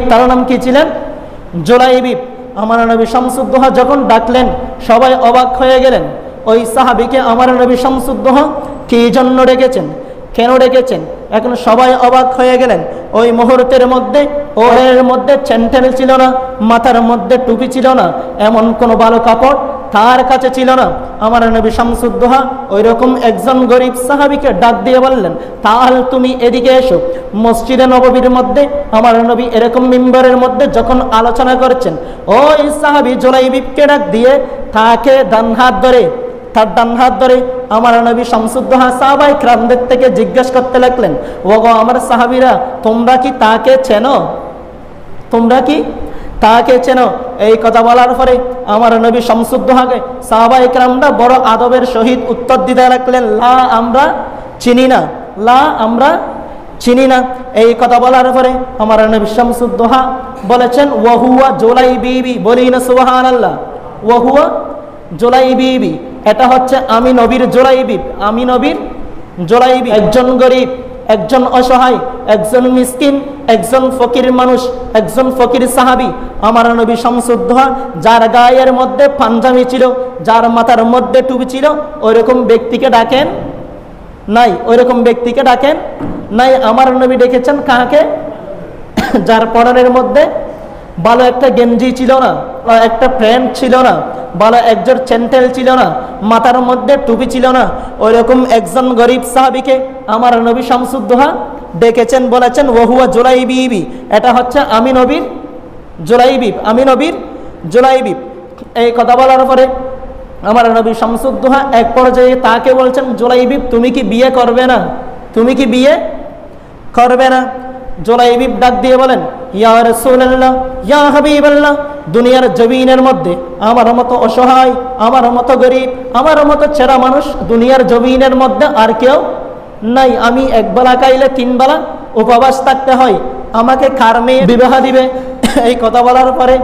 তার নাম কি ছিলেন? জুলাইবিব। আমার নবী শামসুদ্দোহা যখন ডাকলেন সবাই অবাক হয়ে গেলেন। ওই সাহাবীকে আমার নবী শামসুদ্দোহা কি জন্য ডেকেছেন, কেন ডেকেছেন, এখন সবাই অবাক হয়ে গেলেন। ওই মুহূর্তের মধ্যে ওর মধ্যে চ্যান্টেল ছিল না, মাথার মধ্যে টুপি ছিল না, এমন কোনো ভালো কাপড় তার কাছে ছিল না। আমার নবী শামসুদ্দোহা ওই রকম একজন গরিব সাহাবীকে ডাক দিয়ে বললেন, তাহলে তুমি এদিকে এসো। মসজিদে নববীর মধ্যে আমার নবী এরকম মিম্বরের মধ্যে যখন আলোচনা করছেন, ওই সাহাবী জুলাইবিবকে ডাক দিয়ে তাকে ডান হাত ধরে, তার ডান হাত ধরে আমার নবী শামসুদ্দোহা সাহাবায়ে কিরামদের থেকে জিজ্ঞাসা করতে লাগলেন, ওগো আমার সাহাবীরা, তোমরা কি তাকে চেনো? তোমরা কি তাকে চেনো? এই কথা বলার পরে আমার নবী শামসুদ্দোহাকে সাহাবায়ে কিরামরা বড় আদবের সহিত উত্তর দিতে লাগলেন, লা আমরা চিনি না, লা আমরা চিনি না। এই কথা বলার পরে আমার নবী শামসুদ্দোহা বলেছেন, ওয়াহুয়া জুলাইবিবি, বলি না সুবহানাল্লাহ। ওয়াহুয়া জুলাইবিবি, এটা হচ্ছে আমি নবীর জুলাইবিব, আমি নবীর জুলাইবিব। একজন গরিব, একজন অসহায়, একজন মিসকিন, একজন ফকির মানুষ, একজন ফকির সাহাবী আমার নবী শামসুদ্দোহা, যার গায়ের মধ্যে পাঞ্জাবি ছিল, যার মাথার মধ্যে টুপি ছিল, ওইরকম ব্যক্তিকে ডাকেন নাই, ওইরকম ব্যক্তিকে ডাকেন নাই। আমার নবী ডেকেছেন কাকে? যার পরনের মধ্যে ভালো একটা গেঞ্জি ছিল না, একটা প্যান্ট ছিল না, ভালো একজন চ্যান্টেল ছিল না, মাথার মধ্যে টুপি ছিল না, ওইরকম একজন গরিব সাহাবীকে আমার নবী শামসুদ্দোহা ডেকেছেন, বলেছেন ওয়াহুয়া জুলাইবিবি, এটা হচ্ছে আমি নবীর জুলাইবিব, আমি নবীর জুলাইবিব। এই কথা বলার পরে আমার নবী শামসুদ্দোহা এক পর্যায়ে তাকে বলছেন, জুলাইবিব তুমি কি বিয়ে করবে না, তুমি কি বিয়ে করবে না? জুলাইবিব ডাক দিয়ে বলেন, ইয়া রাসূলুল্লাহ, ইয়া হাবিবাল্লাহ, দুনিয়ার জমিনের মধ্যে আমার মতো অসহায়, আমার মতো গরিব, আমার মতো ছেঁড়া মানুষ দুনিয়ার জমিনের মধ্যে আর কেউ নাই। আমি একবেলা খাইলে তিন বেলা উপবাস থাকতে হয়, আমাকে কার মেয়ে বিবাহ দিবে? এই কথা বলার পরে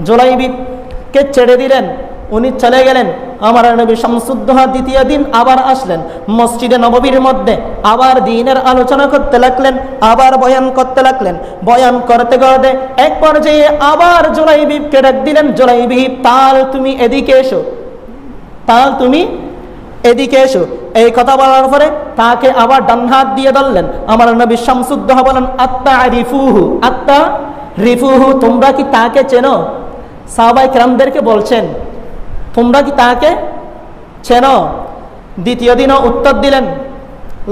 জুলাইবিবকে ছেড়ে দিলেন, উনি চলে গেলেন। আমার নবী শামসুদ্দোহা দ্বিতীয় দিন আবার আসলেন মসজিদে নববীর মধ্যে, আবার দ্বীনের আলোচনা করতে লাগলেন, আবার বয়ান করতে লাগলেন। বয়ান করতে করতে এক পর্যায়ে আবার জুলাইবিবকে ডাক দিলেন, জুলাইবিব তাল তুমি এদিকে এসো, তাল তুমি এদিকে এসো। এই কথা বলার পরে তাকে আবার ডান হাত দিয়ে ধরলেন। আমার নবী শামসুদ্দোহা বলেন, আত্তা রিফুহু, আত্তা রিফুহু, তোমরা কি তাকে চেনো? সাহাবায়ে কিরামদেরকে বলছেন, তোমরা কি তাকে চেনো? দ্বিতীয় দিনও উত্তর দিলেন,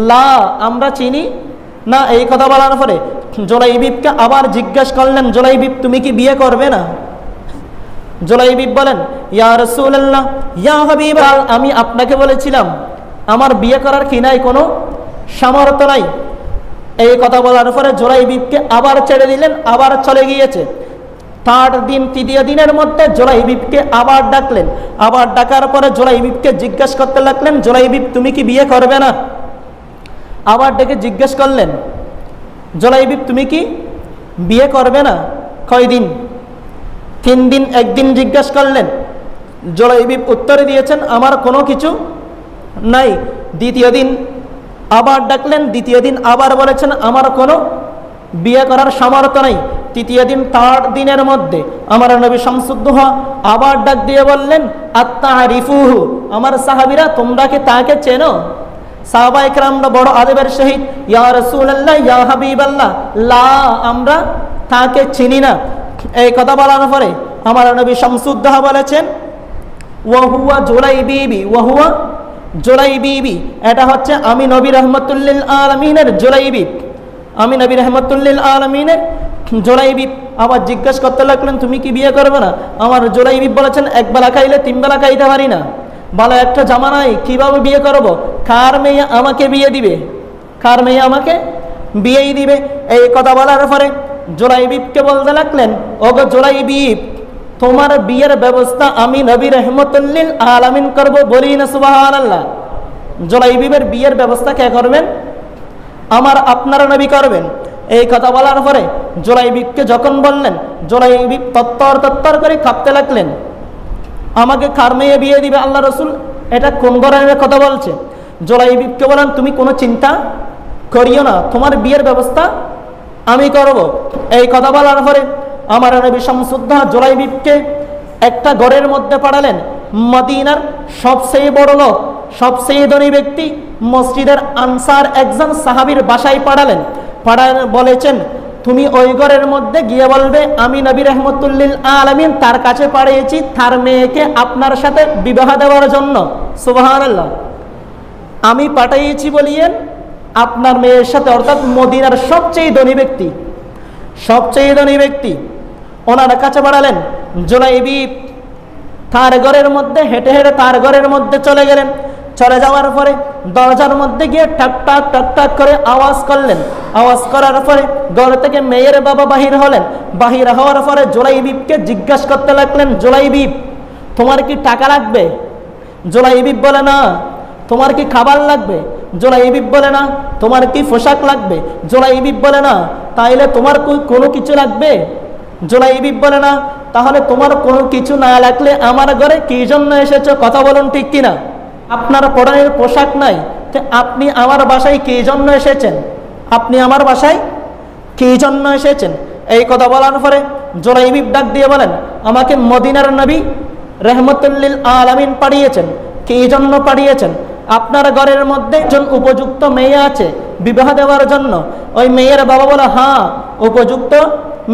লা আমরা চিনি না। এই কথা বলার পরে জুলাইবিবকে আবার জিজ্ঞাসা করলেন, জুলাইবিব তুমি কি বিয়ে করবে না? জুলাইবিব বলেন, ইয়া রাসূলুল্লাহ, ইয়া হাবিবাল্লাহ, আমি আপনাকে বলেছিলাম আমার বিয়ে করার কি নাই, কোনো সামর্থ্য নাই। এই কথা বলার পরে জুলাইবিবকে আবার ছেড়ে দিলেন, আবার চলে গিয়েছে। তার দিন তৃতীয় দিনের মধ্যে জুলাইবিবকে আবার ডাকলেন, আবার ডাকার পরে জুলাইবিবকে জিজ্ঞাসা করতে লাগলেন, জুলাইবিব তুমি কি বিয়ে করবে না? আবার ডেকে জিজ্ঞেস করলেন, জুলাইবিব তুমি কি বিয়ে করবে না? কয়দিন? 3 দিন। একদিন জিজ্ঞাসা করলেন, জুলাইবিব উত্তরে দিয়েছেন আমার কোনো কিছু নাই। দ্বিতীয় দিন আবার ডাকলেন, দ্বিতীয় দিন আবার বলেছেন আমার কোনো বিয়ে করার সামর্থ্য নাই। তৃতীয় দিন, 3rd দিনের মধ্যে আমার নবী শামসুদ্দোহা আবার ডাক দিয়ে বললেন, আত্তারিফুহু, আমার সাহাবীরা তোমরা কি তাকে চেনো? সাহাবায়ে কিরামরা বড় আদবের সহিত, ইয়া রাসূলুল্লাহ, ইয়া হাবিবাল্লাহ, লা আমরা তাকে চিনি না। এই কথা বলার পরে আমার নবী শামসুদ্দোহা বলেছেন, ওয়াহুয়া জুলাইবিবি, ওয়াহুয়া জুলাইবিবি, এটা হচ্ছে আমি নবী রাহমাতুল আলামিনের জুলাইবিব, আমি নবী রাহমাতুল আলামিনের জুলাইবিব। আবার জিজ্ঞাসা করতে লাগলেন তুমি কি বিয়ে করবে না? আমার জুলাইবিব বলেছেন একবেলা খাইলে 3 বেলা খাইতে পারি না, ভালো একটা জামা নাই, কিভাবে বিয়ে করব? কার মেয়ে আমাকে বিয়ে দিবে? কার মেয়ে আমাকে বিয়েই দিবে? এই কথা বলার পরে জুলাইবিবকে বলতে লাগলেন, ওগো জুলাইবিব, তোমার বিয়ের ব্যবস্থা আমি নবী রাহমাতুল আলামিন করব, বলি না সুবহানাল্লাহ। জুলাইবিবের বিয়ের ব্যবস্থা কে করবেন? আমার আপনার নবী করবেন। এই কথা বলার পরে জুলাইবিবকে যখন বললেন, জুলাইবিব তত্তর করে কাঁপতে লাগলেন, আমাকে কার মেয়ে বিয়ে দিবে আল্লাহ রসুল, এটা কোন ধরনের কথা বলছে? জুলাইবিবকে বলেন তুমি কোনো চিন্তা করিও না, তোমার বিয়ের ব্যবস্থা আমি করব। এই কথা বলার পরে আমার নবী শামসুদ্দোহা জুলাইবিবকে একটা ঘরের মধ্যে পাঠালেন। মদিনার সবচেয়ে বড় লোক, সবচেয়ে ধনী ব্যক্তি মসজিদের আনসার একজন সাহাবীর বাসায় পাঠালেন। বলেছেন, তুমি ওই ঘরের মধ্যে গিয়ে বলবে আমি নবী রহমতুল্লিল আলামিন তার কাছে পাঠিয়েছি তার মেয়েকে আপনার সাথে বিবাহ দেওয়ার জন্য। সুবহানাল্লাহ। আমি পাঠিয়েছি বলিয়েন আপনার মেয়ের সাথে, অর্থাৎ মদিনার সবচেয়ে ধনী ব্যক্তি, সবচেয়ে ধনী ব্যক্তি ওনার কাছে পাঠালেন। জুলাইবিব তার ঘরের মধ্যে হেঁটে হেঁটে তার ঘরের মধ্যে চলে গেলেন। চলে যাওয়ার পরে দরজার মধ্যে গিয়ে টাক টাক টাক টাক করে আওয়াজ করলেন। আওয়াজ করার পরে ঘর থেকে মেয়ের বাবা বাহির হলেন। বাহির হওয়ার পরে জুলাইবিবকে জিজ্ঞাসা করতে লাগলেন, জুলাইবিব তোমার কি টাকা লাগবে? জুলাইবিব বলে না। তোমার কি খাবার লাগবে? জুলাইবিব বলে না। তোমার কি পোশাক লাগবে? জুলাইবিব বলে না। তাইলে তোমার কোনো কিছু লাগবে? জুলাইবিব বলে না। তাহলে তোমার কোনো কিছু না লাগলে আমার ঘরে কি জন্য এসেছো? কথা বলুন ঠিক কিনা? আপনার পরনের পোশাক নাই, তো আপনি আমার বাসায় কি জন্য এসেছেন? আপনি আমার বাসায় কি জন্য এসেছেন? এই কথা বলার পরে জুলাইবিব ডাক দিয়ে বলেন, আমাকে মদিনার নবী রহমতুল্লিল আলামিন পাঠিয়েছেন। কি জন্য পাঠিয়েছেন? আপনার ঘরের মধ্যে একজন উপযুক্ত মেয়ে আছে বিবাহ দেওয়ার জন্য। ওই মেয়ের বাবা বলে, হ্যাঁ উপযুক্ত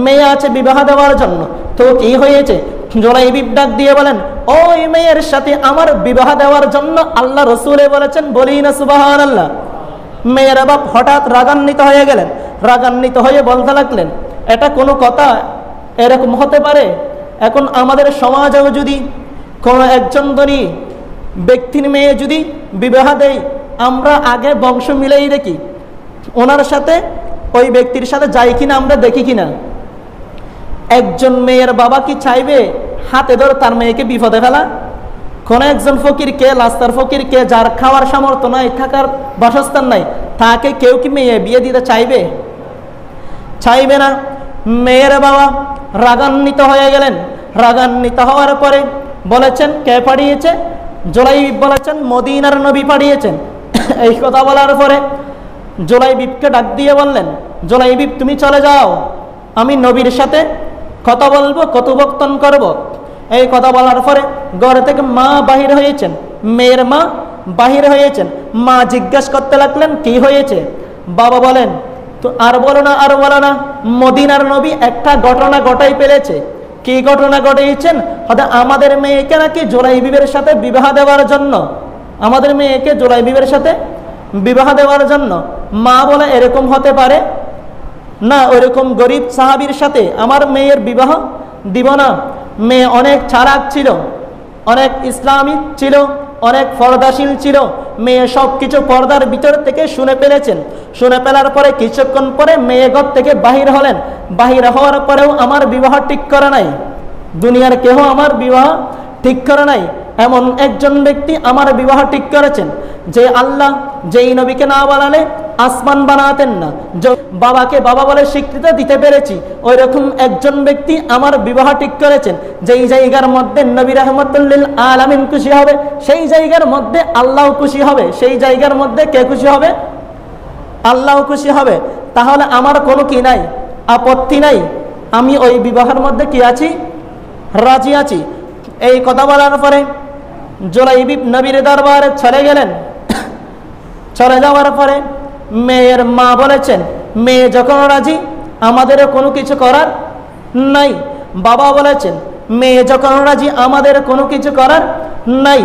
মেয়ে আছে বিবাহ দেওয়ার জন্য। তো কি হয়েছে? জুলাইবিব ডাক দিয়ে বলেন, ওই মেয়ের সাথে আমার বিবাহ দেওয়ার জন্য আল্লাহ রসুলে বলেছেন, বলি না সুবহানাল্লাহ। মেয়ের বাপ হঠাৎ রাগান্বিত হয়ে গেলেন। রাগান্বিত হয়ে বলতে লাগলেন, এটা কোনো কথা? এরকম হতে পারে? এখন আমাদের সমাজেও যদি কোনো একজন ধনী ব্যক্তির মেয়ে যদি বিবাহ দেয়, আমরা আগে বংশ মিলেই দেখি ওনার সাথে ওই ব্যক্তির সাথে যাই কিনা, আমরা দেখি কিনা। একজন মেয়ের বাবা কি চাইবে হাতে ধরে তার মেয়েকে বিপদে ফেলা? কোন একজন ফকিরকে, রাস্তার ফকিরকে, যার খাওয়ার সামর্থ্য নাই, থাকার বাসস্থান নাই, তাকে কেউ কি মেয়ে বিয়ে দিতে চাইবে? চাইবে না। মেয়ের বাবা রাগান্বিত হয়ে গেলেন। রাগান্বিত হওয়ার পরে বলেছেন, কে পাঠিয়েছে? জুলাইবিব বলেছেন, মদিনার নবী পাঠিয়েছেন। এই কথা বলার পরে জুলাইবিবকে ডাক দিয়ে বললেন, জুলাইবিব তুমি চলে যাও, আমি নবীর সাথে কথা বলবো, কথোপকথন করব। এই কথা বলার পরে ঘর থেকে মা বাহির হয়েছেন, মেয়ের মা বাহির হয়েছেন। মা জিজ্ঞাসা করতে লাগলেন, কি হয়েছে? বাবা বলেন, তো আর বলো না, আর বলো না, মদিনার নবী একটা ঘটনা ঘটাই ফেলেছে। কি ঘটনা ঘটিয়েছেন? আমাদের মেয়েকে নাকি জুলাইবিবের সাথে বিবাহ দেওয়ার জন্য, আমাদের মেয়েকে জুলাইবিবের সাথে বিবাহ দেওয়ার জন্য। মা বলে, এরকম হতে পারে না, ওইরকম গরিব সাহাবীর সাথে আমার মেয়ের বিবাহ দিব না। মেয়ে অনেক চালাক ছিল, অনেক ইসলামিক ছিল, অনেক পর্দাশীল ছিল। মেয়ে সব কিছু পর্দার ভিতর থেকে শুনে ফেলেছেন। শুনে ফেলার পরে কিছুক্ষণ পরে মেয়ে ঘর থেকে বাহির হলেন। বাহির হওয়ার পরেও আমার বিবাহ ঠিক করে নাই, দুনিয়ার কেহ আমার বিবাহ ঠিক করে নাই। এমন একজন ব্যক্তি আমার বিবাহ ঠিক করেছেন, যে আল্লাহ যেই নবীকে না বানালে আসমান বানাতেন না, বাবাকে বাবা বলে স্বীকৃতি দিতে পেরেছি, ওই রকম একজন ব্যক্তি আমার বিবাহ ঠিক করেছেন। যেই জায়গার মধ্যে নবী রহমতুল্লিল আলামিন খুশি হবে, সেই জায়গার মধ্যে আল্লাহ খুশি হবে। সেই জায়গার মধ্যে কে খুশি হবে? আল্লাহ খুশি হবে। তাহলে আমার কোনো কি নাই, আপত্তি নাই, আমি ওই বিবাহের মধ্যে কি আছি? রাজি আছি। এই কথা বলার পরে জুলাইবিব নবীর দরবারে চলে গেলেন। চলে যাওয়ার পরে মেয়ের মা বলেছেন, মেয়ে যখন রাজি, আমাদেরও কোনো কিছু করার নাই। বাবা বলেছেন, মেয়ে যখন রাজি, আমাদের কোনো কিছু করার নাই।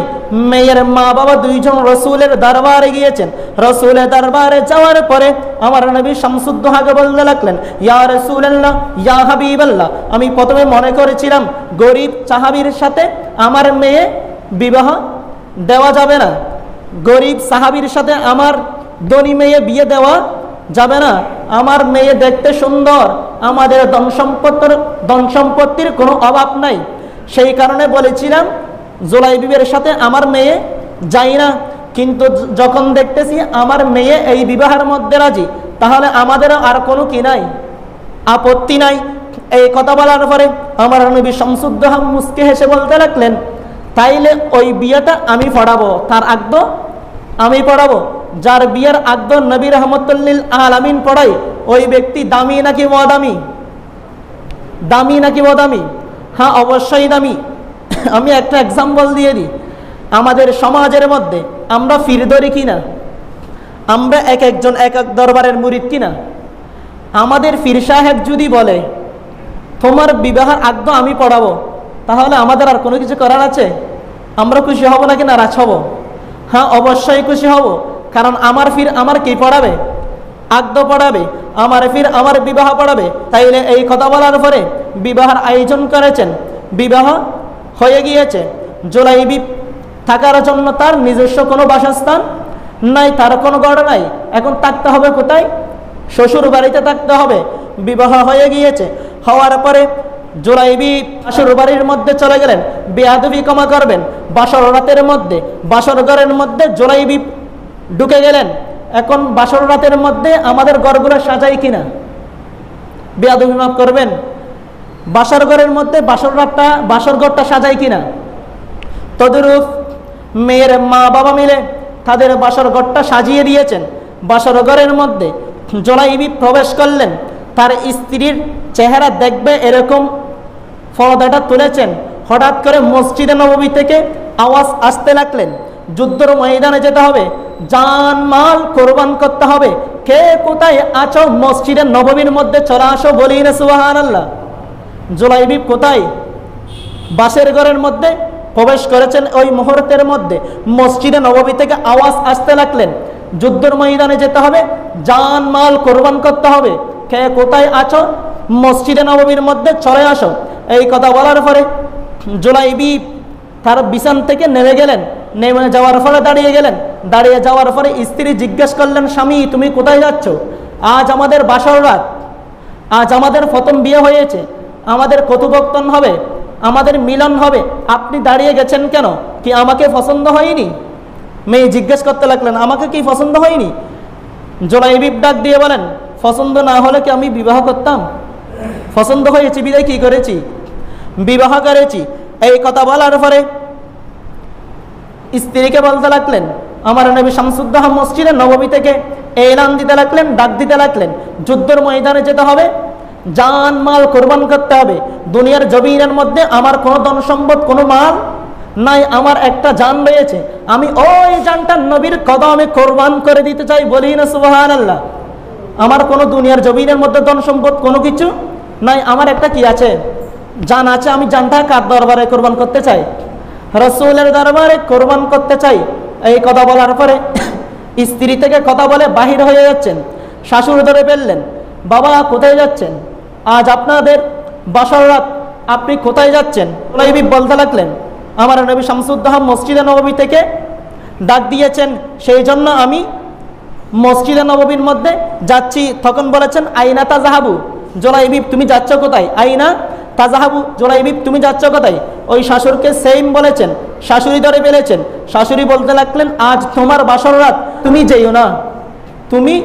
মেয়ের মা বাবা দুইজন রসুলের দরবারে গিয়েছেন। রসুলের দরবারে যাওয়ার পরে আমার নবী শামসুদ্দোহাকে বলতে লাগলেন, ইয়া রাসূলুল্লাহ, ইয়া হাবিবাল্লাহ, আমি প্রথমে মনে করেছিলাম গরিব সাহাবীর সাথে আমার মেয়ে বিবাহ দেওয়া যাবে না, গরিব সাহাবীর সাথে আমার ধনী মেয়ে বিয়ে দেওয়া যাবে না। আমার মেয়ে দেখতে সুন্দর, আমাদের ধন সম্পত্তির কোনো অভাব নাই, সেই কারণে বলেছিলাম জুলাইবিবের সাথে আমার মেয়ে যাই না। কিন্তু যখন দেখতেছি আমার মেয়ে এই বিবাহের মধ্যে রাজি, তাহলে আমাদেরও আর কোনো কি নাই, আপত্তি নাই। এই কথা বলার পরে আমার নবী শামসুদ্দোহা মুস্কে হেসে বলতে লাগলেন, তাইলে ওই বিয়েটা আমি পড়াবো, তার আকদ আমি পড়াবো। যার বিয়ের আকদ নবী রহমতুল্লিল আলামিন পড়াই, ওই ব্যক্তি দামি নাকি অদামি? দামি নাকি অদামি? হ্যাঁ, অবশ্যই দামি। আমি একটা এক্সাম্পল দিয়ে দিই। আমাদের সমাজের মধ্যে আমরা ফিরদরি কিনা? আমরা এক একজন এক এক দরবারের মুরিদ কিনা? আমাদের পীর সাহেব যদি বলে তোমার বিবাহের আগ্রহ আমি পড়াবো, তাহলে আমাদের আর কোনো কিছু করার আছে? আমরা খুশি হব নাকি নারাজ হব? হ্যাঁ, অবশ্যই খুশি হব। কারণ আমার পীর আমার কি পড়াবে? আগ্রহ পড়াবে। আমার পীর আমার বিবাহ পড়াবে। তাইলে এই কথা বলার পরে বিবাহের আয়োজন করেছেন, বিবাহ হয়ে গিয়েছে। জুলাইবি থাকার জন্য তার নিজস্ব কোনো বাসস্থান নাই, তার কোনো ঘর নাই। এখন থাকতে হবে কোথায়? শ্বশুর বাড়িতে থাকতে হবে। বিবাহ হয়ে গিয়েছে, হওয়ার পরে জুলাইবি শ্বশুর বাড়ির মধ্যে চলে গেলেন। বেয়াদবি ক্ষমা করবেন, বাসর রাতের মধ্যে বাসর ঘরের মধ্যে জুলাইবি ঢুকে গেলেন। এখন বাসর রাতের মধ্যে আমাদের ঘরগুলো সাজাই কিনা? বেয়াদবি মাফ করবেন, বাসর ঘরের মধ্যে বাসর ঘরটা সাজাই কিনা? তদরূপ মেয়ের মা বাবা মিলে তাদের বাসর ঘরটা সাজিয়ে দিয়েছেন। বাসর ঘরের মধ্যে জুলাইবি প্রবেশ করলেন। তার স্ত্রীর চেহারা দেখবে এরকম পর্দাটা তুলেছেন। হঠাৎ করে মসজিদে নববী থেকে আওয়াজ আসতে লাগলেন, যুদ্ধের ময়দানে যেতে হবে, জান মাল কোরবান করতে হবে। কে কোথায় আছো? মসজিদে নববীর মধ্যে চলে আসো, বলি না সুবহানাল্লাহ। জুলাইবি কোথায়? বাসের ঘরের মধ্যে প্রবেশ করেছেন। ওই মুহূর্তের মধ্যে মসজিদে নববী থেকে আওয়াজ আসতে লাগলেন, যুদ্ধের ময়দানে যেতে হবে, জান মাল কোরবান করতে হবে। কে কোথায় আছো? মসজিদে নববীর মধ্যে চলে আসো। এই কথা বলার পরে জুলাইবি তার বিছান থেকে নেমে গেলেন। নেমে যাওয়ার পরে দাঁড়িয়ে গেলেন। দাঁড়িয়ে যাওয়ার পরে স্ত্রী জিজ্ঞেস করলেন, স্বামী তুমি কোথায় যাচ্ছ? আজ আমাদের বাসর রাত, আজ আমাদের প্রথম বিয়ে হয়েছে, আমাদের কথোপকথন হবে, আমাদের মিলন হবে, আপনি দাঁড়িয়ে গেছেন কেন? কি আমাকে পছন্দ হয়নি? মেয়ে জিজ্ঞেস করতে লাগলেন, আমাকে কি পছন্দ হয়নি? জুলাইবি ডাক দিয়ে বলেন, পছন্দ না হলে কি আমি বিবাহ করতাম? পছন্দ হয়েছে বিদায় কি করেছি? বিবাহ করেছি। এই কথা বলার পরে স্ত্রীকে বলতে লাগলেন, আমার নবী শামসুদ্দোহা মসজিদে নববী থেকে এলান দিতে লাগলেন, ডাক দিতে লাগলেন, যুদ্ধের ময়দানে যেতে হবে, জান মাল কোরবান করতে হবে। দুনিয়ার জমিনের মধ্যে আমার কোনো ধন সম্পদ কোনো মাল নাই, আমার একটা জান রয়েছে, আমি ওই জানটা নবীর কদমে কোরবান করে দিতে চাই, বলি না সুবহানাল্লাহ। আমার কোনো দুনিয়ার জমিনের মধ্যে ধন সম্পদ কোনো কিছু নাই, আমার একটা কি আছে? জান আছে। আমি জানটা কার দরবারে কোরবান করতে চাই? রাসূলের দরবারে কোরবান করতে চাই। এই কথা বলার পরে স্ত্রী থেকে কথা বলে বাহির হয়ে যাচ্ছেন। শাশুড়ি ধরে ফেললেন, বাবা কোথায় যাচ্ছেন? আজ আপনাদের বাসর রাত, আপনি কোথায় যাচ্ছেন? জুলাইবি বলতে লাগলেন, আমার নবী শামসুদ্দোহা মসজিদে নববী থেকে ডাক দিয়েছেন, সেই জন্য আমি মসজিদে নববীর মধ্যে যাচ্ছি। তখন বলেছেন, আইনা তাজাহাবু, জুলাইবি তুমি যাচ্ছ কোথায়? আইনা তাজাহাবু, জুলাইবি তুমি যাচ্ছ কোথায়? ওই শাশুড়কে সেম বলেছেন। শাশুড়ি ধরে ফেলেছেন। শাশুড়ি বলতে লাগলেন, আজ তোমার বাসর রাত, তুমি যেও না, তুমি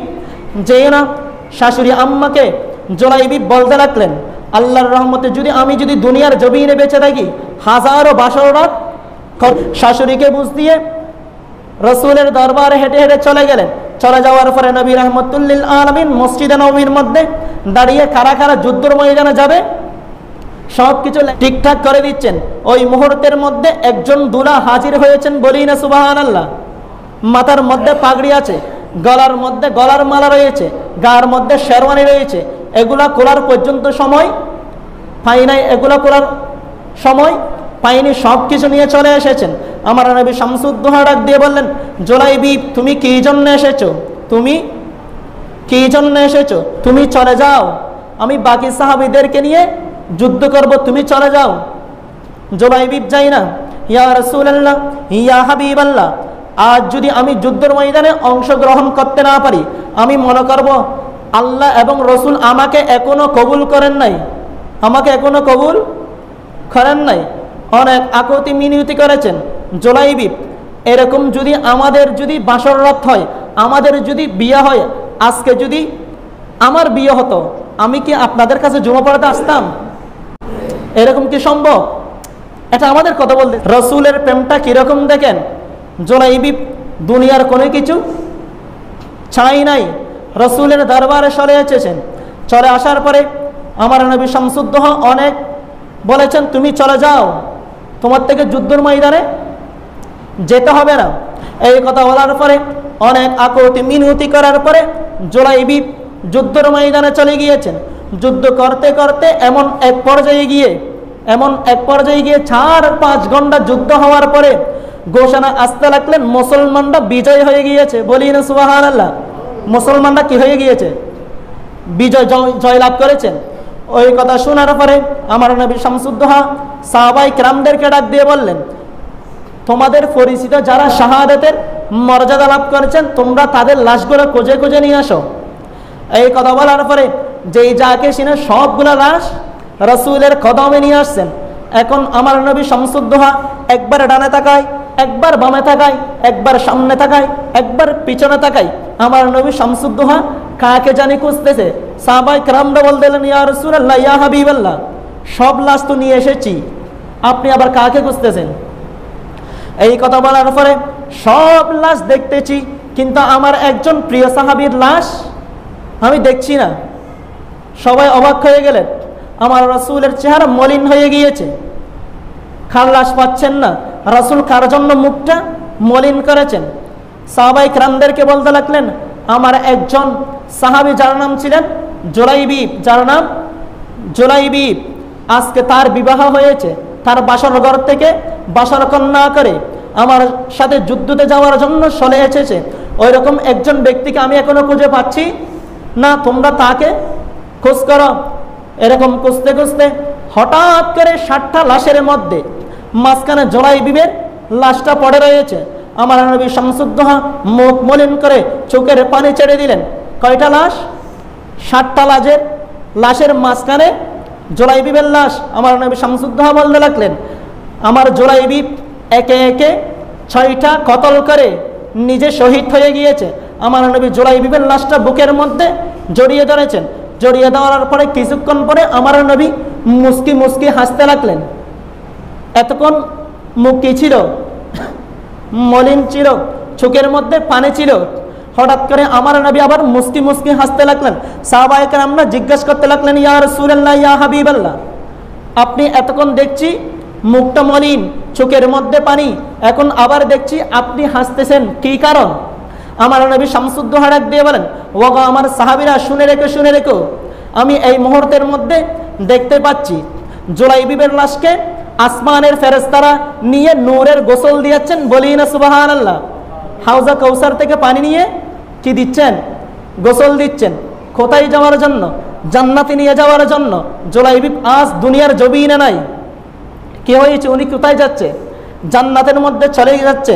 যেও না। শাশুড়ি আম্মাকে জুলাইবি বলতে লাগলেন, আল্লাহর রহমতে আমি যদি দুনিয়ার জমিনে বেঁচে থাকি, হাজারো বাসর রাত। শাশুড়িকে বুঝ দিয়ে রাসূলের দরবারে হেঁটে হেঁটে চলে গেলেন। চলে যাওয়ার পরে নবী রাহমাতুল লিল আলামিন মসজিদে নববীর মধ্যে দাঁড়িয়ে কারা কারা যুদ্ধের ময়দানে যাবে সব কিছু ঠিকঠাক করে দিচ্ছেন। ওই মুহূর্তের মধ্যে একজন দুলা হাজির হয়েছেন, বলি না সুবহানাল্লাহ। মাথার মধ্যে পাগড়ি আছে, গলার মধ্যে গলার মালা রয়েছে, গার মধ্যে শেরওয়ানি রয়েছে। এগুলা খোলার পর্যন্ত সময় পাই নাই, এগুলা খোলার সময় পাইনি, সব কিছু নিয়ে চলে এসেছেন। আমার নবী শামসুদ্দোহা ডাক দিয়ে বললেন, জুলাইবি তুমি কি জন্য এসেছো? তুমি কি জন্য এসেছো? তুমি চলে যাও, আমি বাকি সাহাবীদেরকে নিয়ে যুদ্ধ করব, তুমি চলে যাও। জুলাইবি যাই না, ইয়া রাসূলুল্লাহ, ইয়া হাবিবাল্লাহ, আজ যদি আমি যুদ্ধের ময়দানে অংশগ্রহণ করতে না পারি, আমি মনে করব আল্লাহ এবং রসুল আমাকে এখনো কবুল করেন নাই, আমাকে এখনো কবুল করেন নাই। অনেক আকুতি মিনতি করেছেন। জুলাইবি এরকম যদি আমাদের যদি বাসর রাত হয়, আমাদের যদি বিয়ে হয়, আজকে যদি আমার বিয়ে হতো, আমি কি আপনাদের কাছে জুমা পড়াতে আসতাম? এরকম কি সম্ভব? এটা আমাদের কথা বলতে। রসুলের প্রেমটা কিরকম দেখেন। জুলাইবি দুনিয়ার কোনো কিছু চাই নাই, রসুলের দরবারে চলে এসেছেন। চলে আসার পরে আমার নবী শামসুদ্দোহা অনেক বলেছেন, তুমি চলে যাও, তোমার থেকে যুদ্ধের ময়দানে যেতে হবে না। এই কথা বলার পরে অনেক আকুতি মিনতি করার পরে জুলাইবি যুদ্ধের ময়দানে চলে গিয়েছেন। যুদ্ধ করতে করতে এমন এক পর্যায়ে গিয়ে 4-5 ঘন্টা যুদ্ধ হওয়ার পরে ঘোষণা আসতে লাগলেন, মুসলমানরা বিজয় হয়ে গিয়েছে। বলি না সুবহানাল্লাহ। মুসলমানরা কি হয়ে গিয়েছে? জয়লাভ করেছেন। ওই কথা শোনার পরে আমার নবী শামসুদ্দোহা সাহাবায়ে কেরামদেরকে ডাক দিয়ে বললেন, তোমাদের পরিচিত যারা শাহাদাতের মর্যাদা লাভ করেছেন, তোমরা তাদের লাশগুলো খুঁজে খুঁজে নিয়ে আসো। এই কথা বলার পরে যেই যাকে সিনে সবগুলো লাশ রাসূলের কদমে নিয়ে আসছেন। এখন আমার নবী শামসুদ্দোহা একবার ডানে তাকায়, একবার বামে তাকায়, একবার সামনে তাকায়, একবার পিছনে তাকায়। আমার নবী শামসুদ্দোহা কাকে জানি খুঁজতেছে। সাহাবায়ে কেরামরা বললেন, ইয়া রাসূলুল্লাহ, ইয়া হাবিবাল্লাহ, সব লাশ তো নিয়ে এসেছি, আপনি আবার কাকে খুঁজতেছেন? এই কথা বলার পরে সব লাশ দেখতেছি, কিন্তু আমার একজন প্রিয় সাহাবীর লাশ আমি দেখছি না। সবাই অবাক হয়ে গেলেন, আমার রাসূলের চেহারা মলিন হয়ে গিয়েছে, কার লাশ পাচ্ছেন না। রাসূল কার জন্য মুখটা মলিন করেছেন? সাহাবায়ে কেরামদেরকে বলতে লাগলেন, আমার একজন সাহাবী যার নাম ছিলেন জুলাইবি, আজকে তার বিবাহ হয়েছে, তার বাসর ঘর থেকে বাসর কন্যা করে আমার সাথে যুদ্ধতে যাওয়ার জন্য চলে এসেছে। ওই রকম একজন ব্যক্তিকে আমি এখনো খুঁজে পাচ্ছি না, তোমরা তাকে খোঁজ করো। এরকম খুঁজতে খুঁজতে হঠাৎ করে 60টা লাশের মধ্যে মাঝখানে জুলাইবিবের লাশটা পড়ে রয়েছে। আমার নবী শামসুদ্দোহা মুখ মলিন করে চোখের পানি ছেড়ে দিলেন। কয়টা লাশ? 60টা লাশের মাঝখানে জুলাইবিবের লাশ। আমার নবী শামসুদ্দোহা বলতে লাগলেন, আমার জুলাইবিব একে একে 6টা কতল করে নিজে শহীদ হয়ে গিয়েছে। আমার নবী জুলাইবিবের লাশটা বুকের মধ্যে জড়িয়ে ধরেছেন। জড়িয়ে দেওয়ার পরে কিছুক্ষণ পরে আমার নবী মুস্কি মুস্কি হাসতে লাগলেন। এতক্ষণ মুখ কি ছিল? মলিন ছিল, চোখের মধ্যে পানি ছিল। হঠাৎ করে আমার নবী আবার মুস্কি মুস্কি হাসতে লাগলেন। সাহাবায়ে কেরামরা জিজ্ঞাসা করতে লাগলেন, ইয়া রাসূলুল্লাহ, ইয়া হাবিবাল্লাহ, আপনি এতক্ষণ দেখছি মুখটা মলিন, চোখের মধ্যে পানি, এখন আবার দেখছি আপনি হাসতেছেন, কি কারণ? আমার নবী শামসুদ্দোহা ডাক দিয়ে বলেন, ওগো আমার সাহাবীরা, শুনে রেখো, আমি এই মুহূর্তের মধ্যে দেখতে পাচ্ছি জুলাইবিবের লাশকে আসমানের ফেরেশতারা নিয়ে নূরের গোসল দিয়েছেন। বলি না সুবহানাল্লাহ। হাউজা কাউসার থেকে পানি নিয়ে কি দিচ্ছেন? গোসল দিচ্ছেন। কোথায় যাওয়ার জন্য? জান্নাতে নিয়ে যাওয়ার জন্য। জুলাইবিব আজ দুনিয়ার জমিনে নাই। কি হয়েছে? উনি কোথায় যাচ্ছে? জান্নাতের মধ্যে চলে যাচ্ছে।